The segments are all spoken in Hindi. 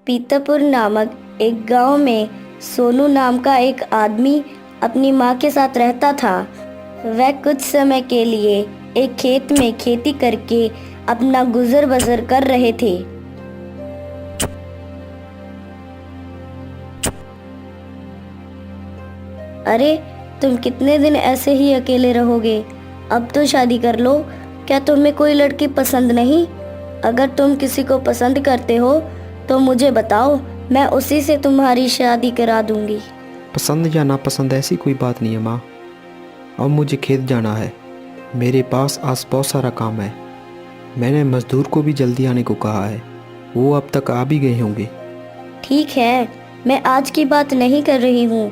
पीतापुर नामक एक गांव में सोनू नाम का एक आदमी अपनी माँ के साथ रहता था। वह कुछ समय के लिए एक खेत में खेती करके अपना गुजर बसर कर रहे थे। अरे, तुम कितने दिन ऐसे ही अकेले रहोगे? अब तो शादी कर लो। क्या तुम्हें कोई लड़की पसंद नहीं? अगर तुम किसी को पसंद करते हो तो मुझे बताओ, मैं उसी से तुम्हारी शादी करा दूंगी। पसंद या नापसंद ऐसी कोई बात नहीं है माँ। अब मुझे खेत जाना है। मेरे पास आज बहुत सारा काम है। मैंने मजदूर को भी जल्दी आने को कहा है। वो अब तक आ भी गए होंगे। ठीक है, मैं आज की बात नहीं कर रही हूँ,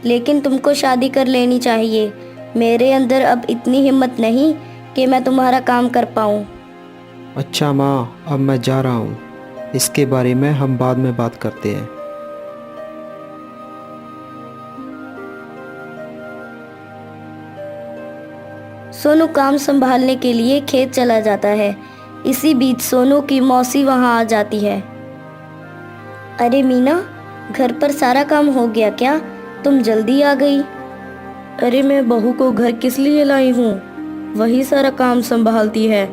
लेकिन तुमको शादी कर लेनी चाहिए। मेरे अंदर अब इतनी हिम्मत नहीं कि मैं तुम्हारा काम कर पाऊँ। अच्छा माँ, अब मैं जा रहा हूँ। इसके बारे में हम बाद में बात करते हैं। सोनू काम संभालने के लिए खेत चला जाता है। इसी बीच सोनू की मौसी वहां आ जाती है। अरे मीना, घर पर सारा काम हो गया क्या? तुम जल्दी आ गई। अरे मैं बहू को घर किस लिए लाई हूँ? वही सारा काम संभालती है।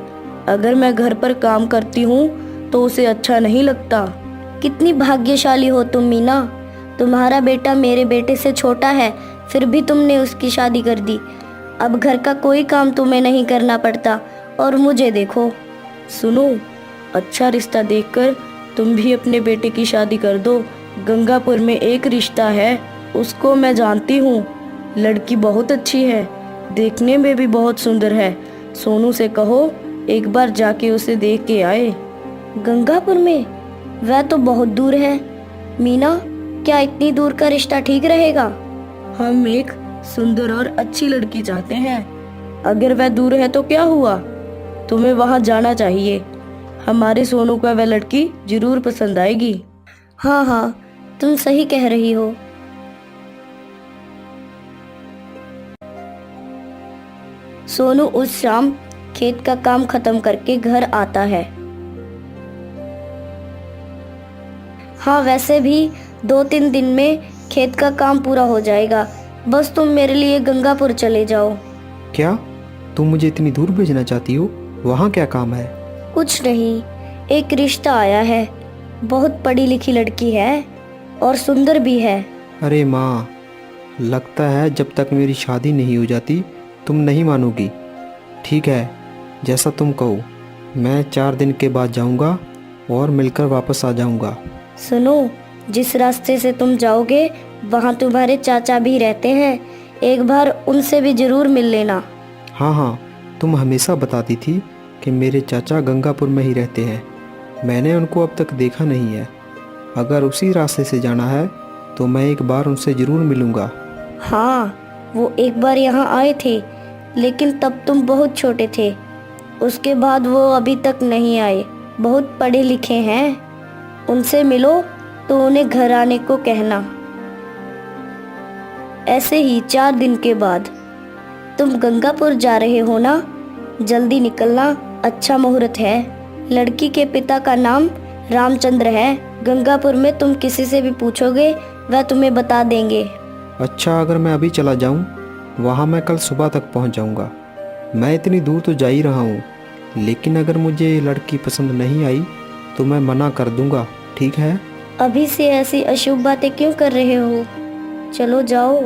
अगर मैं घर पर काम करती हूँ तो उसे अच्छा नहीं लगता। कितनी भाग्यशाली हो तुम मीना। तुम्हारा बेटा मेरे बेटे से छोटा है, फिर भी तुमने उसकी शादी कर दी। अब घर का कोई काम तुम्हें नहीं करना पड़ता। और मुझे देखो। सुनो, अच्छा रिश्ता देखकर तुम भी अपने बेटे की शादी कर दो। गंगापुर में एक रिश्ता है, उसको मैं जानती हूँ। लड़की बहुत अच्छी है, देखने में भी बहुत सुंदर है। सोनू से कहो एक बार जाके उसे देख के आए। गंगापुर में? वह तो बहुत दूर है। मीना, क्या इतनी दूर का रिश्ता ठीक रहेगा? हम एक सुंदर और अच्छी लड़की चाहते हैं। अगर वह दूर है तो क्या हुआ? तुम्हें वहां जाना चाहिए। हमारे सोनू को वह लड़की जरूर पसंद आएगी। हाँ हाँ, तुम सही कह रही हो। सोनू उस शाम खेत का काम खत्म करके घर आता है। हाँ, वैसे भी 2-3 दिन में खेत का काम पूरा हो जाएगा। बस तुम मेरे लिए गंगापुर चले जाओ। क्या तुम मुझे इतनी दूर भेजना चाहती हो? वहाँ क्या काम है? कुछ नहीं, एक रिश्ता आया है। बहुत पढ़ी लिखी लड़की है और सुंदर भी है। अरे माँ, लगता है जब तक मेरी शादी नहीं हो जाती तुम नहीं मानोगी। ठीक है, जैसा तुम कहो। मैं 4 दिन के बाद जाऊँगा और मिलकर वापस आ जाऊँगा। सुनो, जिस रास्ते से तुम जाओगे वहाँ तुम्हारे चाचा भी रहते हैं। एक बार उनसे भी जरूर मिल लेना। हाँ हाँ, तुम हमेशा बताती थी कि मेरे चाचा गंगापुर में ही रहते हैं। मैंने उनको अब तक देखा नहीं है। अगर उसी रास्ते से जाना है तो मैं एक बार उनसे ज़रूर मिलूँगा। हाँ, वो एक बार यहाँ आए थे, लेकिन तब तुम बहुत छोटे थे। उसके बाद वो अभी तक नहीं आए। बहुत पढ़े लिखे हैं। उनसे मिलो तो उन्हें घर आने को कहना। ऐसे ही 4 दिन के बाद। तुम गंगापुर जा रहे हो ना? जल्दी निकलना, अच्छा मुहूर्त है। लड़की के पिता का नाम रामचंद्र है। गंगापुर में तुम किसी से भी पूछोगे, वह तुम्हें बता देंगे। अच्छा, अगर मैं अभी चला जाऊँ, वहाँ मैं कल सुबह तक पहुँच जाऊँगा। मैं इतनी दूर तो जा ही रहा हूँ, लेकिन अगर मुझे लड़की पसंद नहीं आई तो मैं मना कर दूँगा। ठीक है? अभी से ऐसी अशुभ बातें क्यों कर रहे हो? चलो जाओ।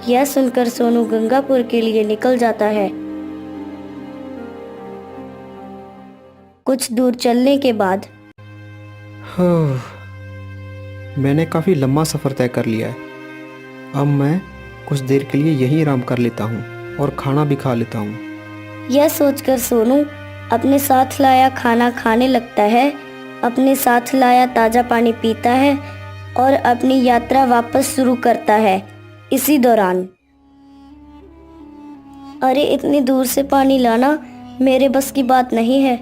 यह सुनकर सोनू गंगापुर के लिए निकल जाता है। कुछ दूर चलने के बाद मैंने काफ़ी लंबा सफ़र तय कर लिया है। अब मैं कुछ देर के लिए यहीं आराम कर लेता हूँ और खाना भी खा लेता हूँ। यह सोचकर सोनू अपने साथ लाया खाना खाने लगता है, अपने साथ लाया ताज़ा पानी पीता है और अपनी यात्रा वापस शुरू करता है। इसी दौरान अरे, इतनी दूर से पानी लाना मेरे बस की बात नहीं है।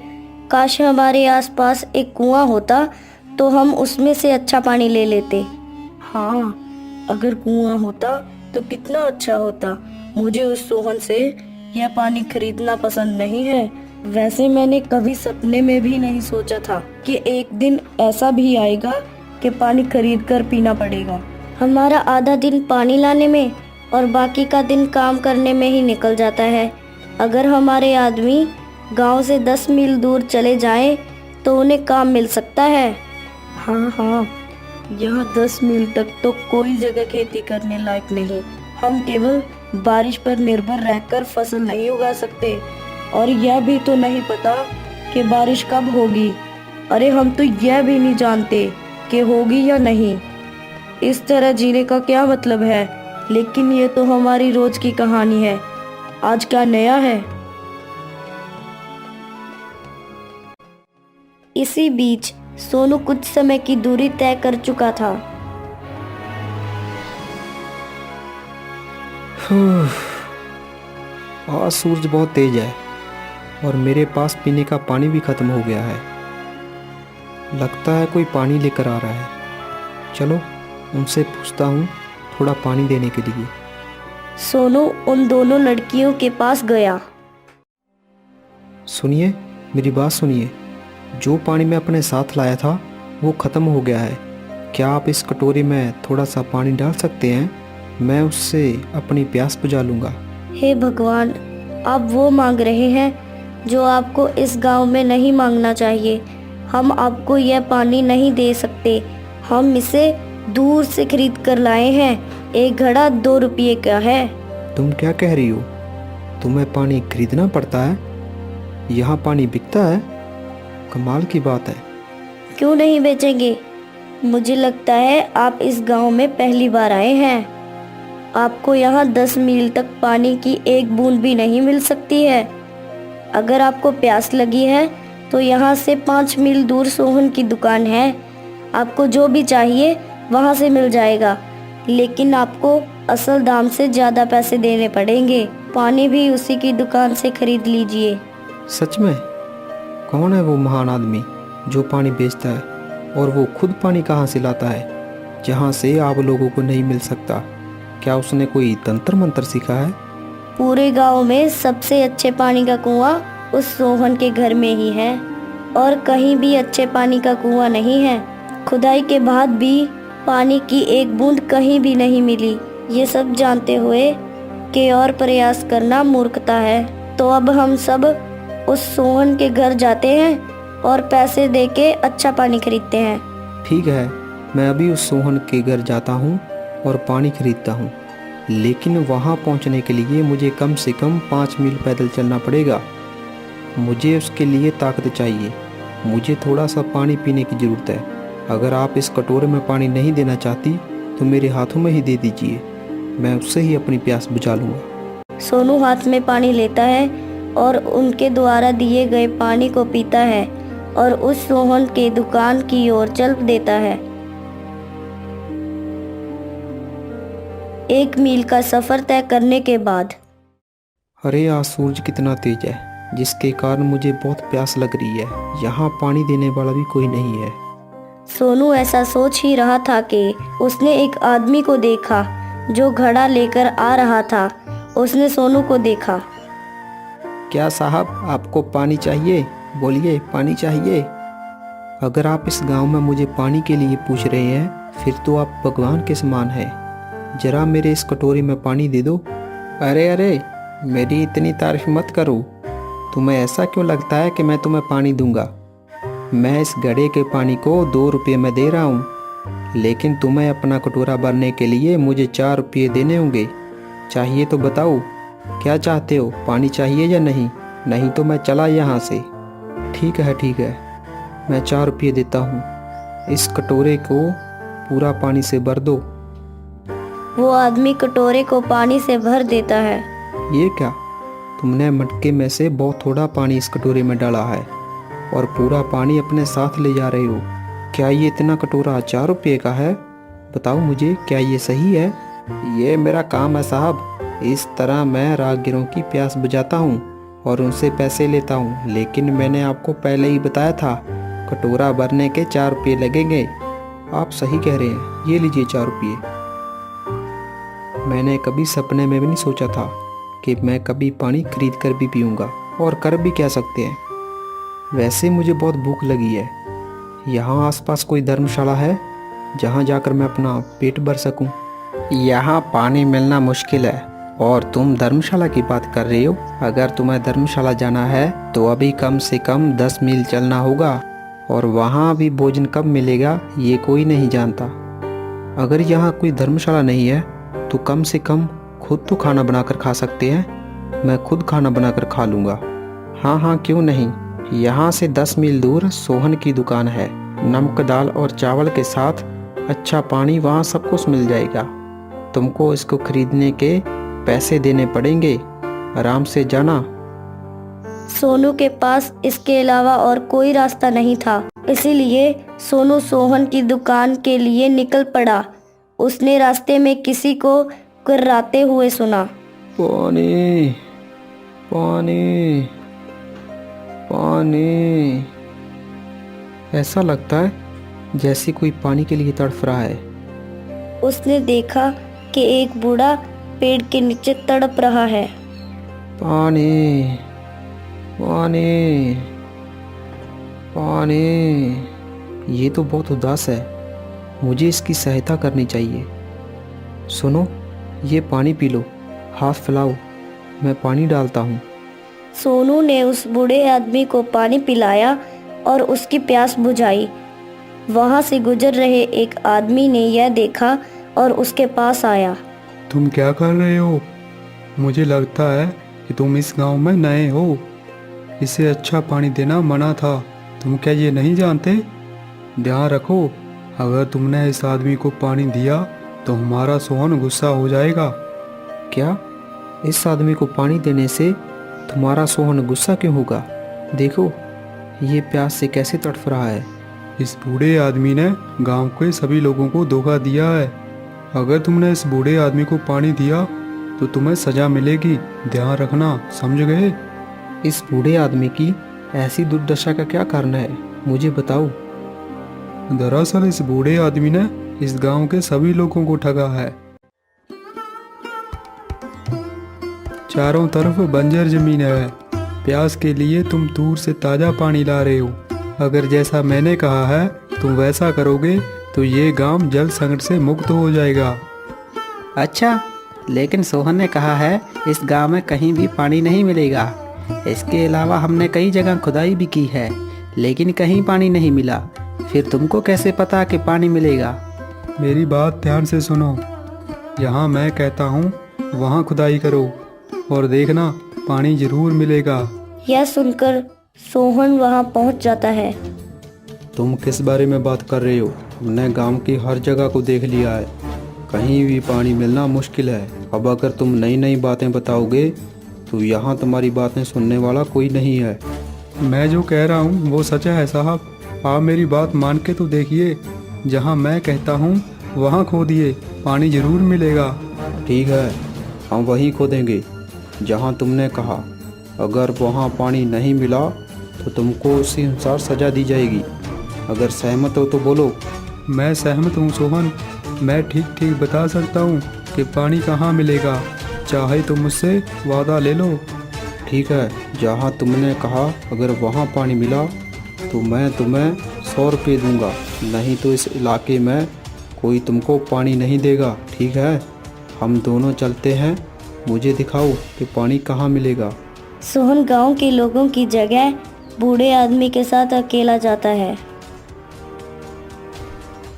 काश हमारे आसपास एक कुआं होता तो हम उसमें से अच्छा पानी ले लेते। हाँ, अगर कुआं होता तो कितना अच्छा होता। मुझे उस सोहन से यह पानी खरीदना पसंद नहीं है। वैसे मैंने कभी सपने में भी नहीं सोचा था कि एक दिन ऐसा भी आएगा कि पानी खरीद कर पीना पड़ेगा। हमारा आधा दिन पानी लाने में और बाकी का दिन काम करने में ही निकल जाता है। अगर हमारे आदमी गांव से 10 मील दूर चले जाएं तो उन्हें काम मिल सकता है। हाँ हाँ, यहाँ 10 मील तक तो कोई जगह खेती करने लायक नहीं। हम केवल बारिश पर निर्भर रहकर फसल नहीं उगा सकते, और यह भी तो नहीं पता कि बारिश कब होगी। अरे हम तो यह भी नहीं जानते कि होगी या नहीं। इस तरह जीने का क्या मतलब है? लेकिन ये तो हमारी रोज की कहानी है। आज क्या नया है? इसी बीच सोनू कुछ समय की दूरी तय कर चुका था। आज सूरज बहुत तेज है और मेरे पास पीने का पानी भी खत्म हो गया है। लगता है कोई पानी लेकर आ रहा है। चलो उनसे पूछता हूँ थोड़ा पानी देने के लिए। सोनू उन दोनों लड़कियों के पास गया। सुनिए, मेरी बात सुनिए। जो पानी मैं अपने साथ लाया था वो ख़त्म हो गया है। क्या आप इस कटोरी में थोड़ा सा पानी डाल सकते हैं? मैं उससे अपनी प्यास बुझा लूँगा। हे भगवान, आप वो मांग रहे हैं जो आपको इस गांव में नहीं मांगना चाहिए। हम आपको यह पानी नहीं दे सकते। हम इसे दूर से खरीद कर लाए हैं। एक घड़ा 2 रुपये का है। तुम क्या कह रही हो? तुम्हें पानी खरीदना पड़ता है? यहाँ पानी बिकता है? कमाल की बात है। क्यों नहीं बेचेंगे? मुझे लगता है आप इस गांव में पहली बार आए हैं। आपको यहाँ 10 मील तक पानी की एक बूंद भी नहीं मिल सकती है। अगर आपको प्यास लगी है तो यहाँ से 5 मील दूर सोहन की दुकान है। आपको जो भी चाहिए वहाँ से मिल जाएगा, लेकिन आपको असल दाम से ज़्यादा पैसे देने पड़ेंगे। पानी भी उसी की दुकान से खरीद लीजिए। सच में? कौन है वो महान आदमी जो पानी बेचता है? और वो खुद पानी कहाँ से लाता है जहाँ से आप लोगों को नहीं मिल सकता? क्या उसने कोई तंत्र मंत्र सीखा है? पूरे गांव में सबसे अच्छे पानी का कुआं उस सोहन के घर में ही है, और कहीं भी अच्छे पानी का कुआं नहीं है। खुदाई के बाद भी पानी की एक बूंद कहीं भी नहीं मिली। ये सब जानते हुए कि और प्रयास करना मूर्खता है। तो अब हम सब उस सोहन के घर जाते हैं और पैसे देके अच्छा पानी खरीदते हैं। ठीक है, मैं अभी उस सोहन के घर जाता हूँ और पानी खरीदता हूँ, लेकिन वहाँ पहुँचने के लिए मुझे कम से कम 5 मील पैदल चलना पड़ेगा। मुझे उसके लिए ताकत चाहिए। मुझे थोड़ा सा पानी पीने की ज़रूरत है। अगर आप इस कटोरे में पानी नहीं देना चाहती तो मेरे हाथों में ही दे दीजिए। मैं उससे ही अपनी प्यास बुझा लूँगा। सोनू हाथ में पानी लेता है और उनके द्वारा दिए गए पानी को पीता है और उस सोहन के दुकान की ओर चल देता है। 1 मील का सफर तय करने के बाद अरे आज सूरज कितना तेज है, जिसके कारण मुझे बहुत प्यास लग रही है। यहाँ पानी देने वाला भी कोई नहीं है। सोनू ऐसा सोच ही रहा था कि उसने एक आदमी को देखा जो घड़ा लेकर आ रहा था। उसने सोनू को देखा। क्या साहब, आपको पानी चाहिए? बोलिए, पानी चाहिए? अगर आप इस गांव में मुझे पानी के लिए पूछ रहे हैं फिर तो आप भगवान के समान हैं। जरा मेरे इस कटोरी में पानी दे दो। अरे अरे, मेरी इतनी तारीफ मत करो। तुम्हें ऐसा क्यों लगता है कि मैं तुम्हें पानी दूंगा? मैं इस घड़े के पानी को 2 रुपये में दे रहा हूँ, लेकिन तुम्हें अपना कटोरा भरने के लिए मुझे 4 रुपये देने होंगे। चाहिए तो बताओ, क्या चाहते हो? पानी चाहिए या नहीं? नहीं तो मैं चला यहाँ से। ठीक है, मैं 4 रुपये देता हूँ। इस कटोरे को पूरा पानी से भर दो। वो आदमी कटोरे को पानी से भर देता है। ये क्या? तुमने मटके में से बहुत थोड़ा पानी इस कटोरे में डाला है और पूरा पानी अपने साथ ले जा रहे हो। क्या ये इतना कटोरा 4 रुपये का है? बताओ मुझे, क्या ये सही है? ये मेरा काम है साहब। इस तरह मैं राहगीरों की प्यास बुझाता हूँ और उनसे पैसे लेता हूँ। लेकिन मैंने आपको पहले ही बताया था, कटोरा भरने के 4 रुपये लगेंगे। आप सही कह रहे हैं, ये लीजिए 4 रुपये। मैंने कभी सपने में भी नहीं सोचा था कि मैं कभी पानी खरीद कर भी पीऊँगा। और कर भी क्या सकते हैं। वैसे मुझे बहुत भूख लगी है। यहाँ आसपास कोई धर्मशाला है जहाँ जाकर मैं अपना पेट भर सकूं? यहाँ पानी मिलना मुश्किल है और तुम धर्मशाला की बात कर रहे हो। अगर तुम्हें धर्मशाला जाना है तो अभी कम से कम 10 मील चलना होगा और वहाँ भी भोजन कब मिलेगा ये कोई नहीं जानता। अगर यहाँ कोई धर्मशाला नहीं है तो कम से कम खुद तो खाना बनाकर खा सकते हैं। मैं खुद खाना बनाकर खा लूँगा। हाँ हाँ, क्यों नहीं। यहाँ से 10 मील दूर सोहन की दुकान है। नमक, दाल और चावल के साथ अच्छा पानी वहाँ सब कुछ मिल जाएगा। तुमको इसको खरीदने के पैसे देने पड़ेंगे। आराम से जाना। सोनू के पास इसके अलावा और कोई रास्ता नहीं था, इसीलिए सोनू सोहन की दुकान के लिए निकल पड़ा। उसने रास्ते में किसी को कुर्राते हुए सुना। पानी, पानी, पानी। ऐसा लगता है जैसे कोई पानी के लिए तड़फ रहा है। उसने देखा कि एक बूढ़ा पेड़ के नीचे तड़प रहा है। पानी, पानी, पानी। ये तो बहुत उदास है। मुझे इसकी सहायता करनी चाहिए। सुनो, ये पानी पी लो। हाथ फैलाओ, मैं पानी डालता हूँ। सोनू ने उस बूढ़े आदमी को पानी पिलाया और उसकी प्यास बुझाई। वहां से गुजर रहे एक आदमी ने यह देखा और उसके पास आया। तुम क्या कर रहे हो? मुझे लगता है कि तुम इस गांव में नए हो। इसे अच्छा पानी देना मना था। तुम क्या ये नहीं जानते? ध्यान रखो, अगर तुमने इस आदमी को पानी दिया तो हमारा सोहन गुस्सा हो जाएगा। क्या इस आदमी को पानी देने से तुम्हारा सोहन गुस्सा क्यों होगा? देखो, ये प्यास से कैसे तड़फ रहा है। इस बूढ़े आदमी ने गांव के सभी लोगों को धोखा दिया है। अगर तुमने इस बूढ़े आदमी को पानी दिया तो तुम्हें सजा मिलेगी। ध्यान रखना, समझ गए? इस बूढ़े आदमी की ऐसी दुर्दशा का क्या कारण है, मुझे बताओ। दरअसल इस बूढ़े आदमी ने इस गांव के सभी लोगों को ठगा है। चारों तरफ बंजर जमीन है। प्यास के लिए तुम दूर से ताज़ा पानी ला रहे हो। अगर जैसा मैंने कहा है तुम वैसा करोगे तो ये गांव जल संकट से मुक्त हो जाएगा। अच्छा, लेकिन सोहन ने कहा है इस गांव में कहीं भी पानी नहीं मिलेगा। इसके अलावा हमने कई जगह खुदाई भी की है, लेकिन कहीं पानी नहीं मिला। फिर तुमको कैसे पता कि पानी मिलेगा? मेरी बात ध्यान से सुनो। यहाँ मैं कहता हूँ वहाँ खुदाई करो और देखना पानी जरूर मिलेगा। यह सुनकर सोहन वहां पहुंच जाता है। तुम किस बारे में बात कर रहे हो? हमने गांव की हर जगह को देख लिया है। कहीं भी पानी मिलना मुश्किल है। अब अगर तुम नई नई बातें बताओगे तो यहाँ तुम्हारी बातें सुनने वाला कोई नहीं है। मैं जो कह रहा हूँ वो सच है साहब। आप मेरी बात मान के तो देखिए। जहाँ मैं कहता हूँ वहाँ खोदिए, पानी जरूर मिलेगा। ठीक है, हम वहीं खोदेंगे जहाँ तुमने कहा। अगर वहाँ पानी नहीं मिला तो तुमको उसी अनुसार सजा दी जाएगी। अगर सहमत हो तो बोलो। मैं सहमत हूँ सोहन। मैं ठीक ठीक बता सकता हूँ कि पानी कहाँ मिलेगा। चाहे तो मुझसे वादा ले लो। ठीक है, जहाँ तुमने कहा अगर वहाँ पानी मिला तो मैं तुम्हें 100 रुपये दूंगा, नहीं तो इस इलाके में कोई तुमको पानी नहीं देगा। ठीक है, हम दोनों चलते हैं। मुझे दिखाओ कि पानी कहाँ मिलेगा। सोहन गांव के लोगों की जगह बूढ़े आदमी के साथ अकेला जाता है।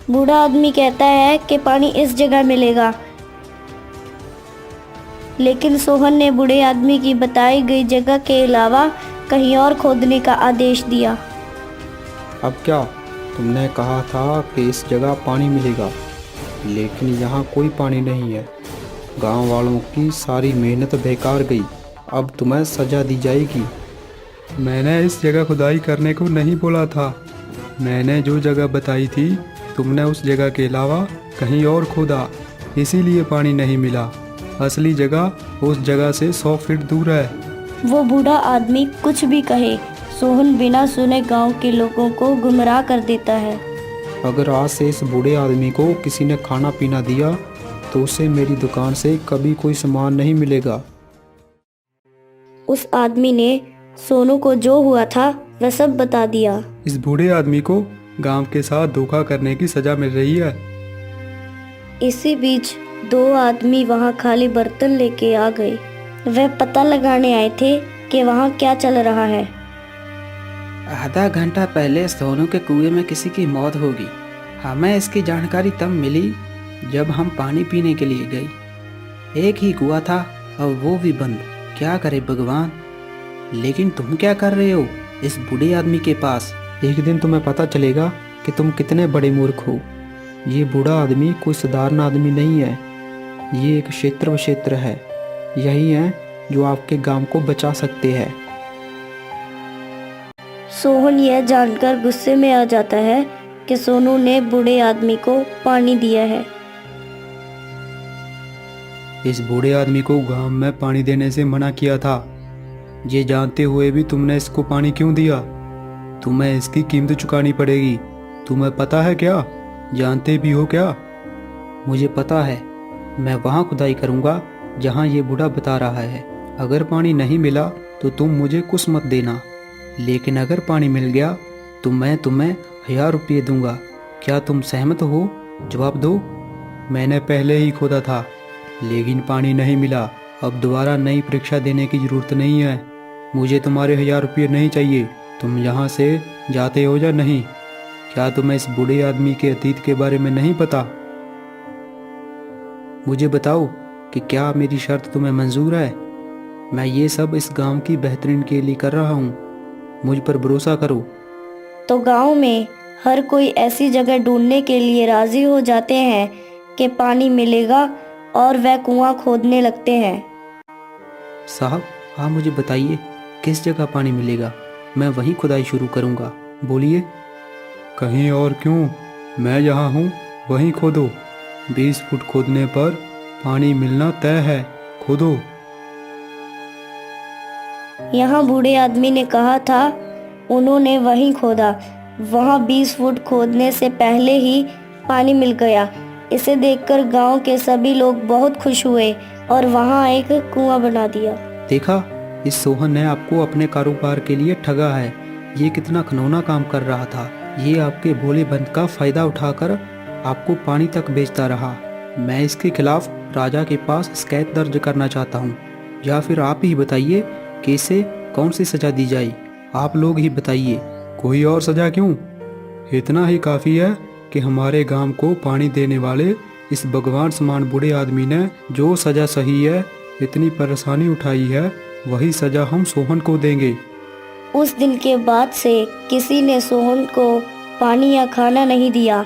बूढ़ा आदमी कहता है कि पानी इस जगह मिलेगा, लेकिन सोहन ने बूढ़े आदमी की बताई गई जगह के अलावा कहीं और खोदने का आदेश दिया। अब क्या? तुमने कहा था कि इस जगह पानी मिलेगा, लेकिन यहाँ कोई पानी नहीं है। गांव वालों की सारी मेहनत बेकार गई। अब तुम्हें सजा दी जाएगी। मैंने इस जगह खुदाई करने को नहीं बोला था। मैंने जो जगह बताई थी तुमने उस जगह के अलावा कहीं और खोदा, इसीलिए पानी नहीं मिला। असली जगह उस जगह से 100 फीट दूर है। वो बूढ़ा आदमी कुछ भी कहे, सोहन बिना सुने गांव के लोगों को गुमराह कर देता है। अगर आज से इस बूढ़े आदमी को किसी ने खाना पीना दिया तो उसे मेरी दुकान से कभी कोई सामान नहीं मिलेगा। उस आदमी ने सोनू को जो हुआ था वह सब बता दिया। इस बूढ़े आदमी को गांव के साथ धोखा करने की सजा मिल रही है। इसी बीच 2 आदमी वहां खाली बर्तन लेके आ गए। वह पता लगाने आए थे कि वहां क्या चल रहा है। आधा घंटा पहले सोनू के कुएं में किसी की मौत होगी। हमें इसकी जानकारी तब मिली जब हम पानी पीने के लिए गए। एक ही कुआं था और वो भी बंद। क्या करे भगवान। लेकिन तुम क्या कर रहे हो इस बूढ़े आदमी के पास? एक दिन तुम्हें पता चलेगा कि तुम कितने बड़े मूर्ख हो। ये बूढ़ा आदमी कोई साधारण आदमी नहीं है। ये एक क्षेत्र है। यही है जो आपके गांव को बचा सकते हैं। सोहन यह जानकर गुस्से में आ जाता है कि सोनू ने बूढ़े आदमी को पानी दिया है। इस बूढ़े आदमी को गांव में पानी देने से मना किया था। ये जानते हुए भी तुमने इसको पानी क्यों दिया? तुम्हें इसकी कीमत चुकानी पड़ेगी। तुम्हें पता है क्या? जानते भी हो क्या? मुझे पता है। मैं वहाँ खुदाई करूँगा जहाँ ये बूढ़ा बता रहा है। अगर पानी नहीं मिला तो तुम मुझे कुछ मत देना, लेकिन अगर पानी मिल गया तो मैं तुम्हें 1000 रुपये दूंगा। क्या तुम सहमत हो? जवाब दो। मैंने पहले ही खोदा था लेकिन पानी नहीं मिला। अब दोबारा नई परीक्षा देने की जरूरत नहीं है। मुझे तुम्हारे 1000 रुपये नहीं चाहिए। तुम यहाँ से जाते हो या नहीं? क्या तुम्हें इस बूढ़े आदमी के अतीत के बारे में नहीं पता? मुझे बताओ कि क्या मेरी शर्त तुम्हें मंजूर है? मैं ये सब इस गांव की बेहतरीन के लिए कर रहा हूँ। मुझ पर भरोसा करो। तो गांव में हर कोई ऐसी जगह ढूंढने के लिए राजी हो जाते हैं कि पानी मिलेगा और वह कुआं खोदने लगते हैं। साहब आप मुझे बताइए किस जगह पानी मिलेगा? मैं वहीं खुदाई शुरू करूँगा। बोलिए। कहीं और क्यों? मैं जहाँ हूँ वहीं खोदो। 20 फुट खोदने पर पानी मिलना तय है। खोदो। यहाँ बूढ़े आदमी ने कहा था। उन्होंने वहीं खोदा। वहाँ 20 फुट खोदने से पहले ही पानी मिल गया। इसे देखकर गांव के सभी लोग बहुत खुश हुए और वहाँ एक कुआं बना दिया। देखा, इस सोहन ने आपको अपने कारोबार के लिए ठगा है। ये कितना घिनौना काम कर रहा था। ये आपके भोलेपन का फायदा उठाकर आपको पानी तक बेचता रहा। मैं इसके खिलाफ राजा के पास शिकायत दर्ज करना चाहता हूँ। या फिर आप ही बताइए कि इसे कौन सी सजा दी जाए? आप लोग ही बताइए। कोई और सजा क्यों? इतना ही काफ़ी है कि हमारे गांव को पानी देने वाले इस भगवान समान बूढ़े आदमी ने जो सजा सही है, इतनी परेशानी उठाई है, वही सजा हम सोहन को देंगे। उस दिन के बाद से किसी ने सोहन को पानी या खाना नहीं दिया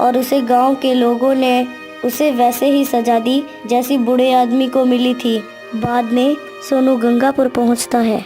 और उसे गांव के लोगों ने उसे वैसे ही सजा दी जैसी बूढ़े आदमी को मिली थी। बाद में सोनू गंगापुर पहुंचता है।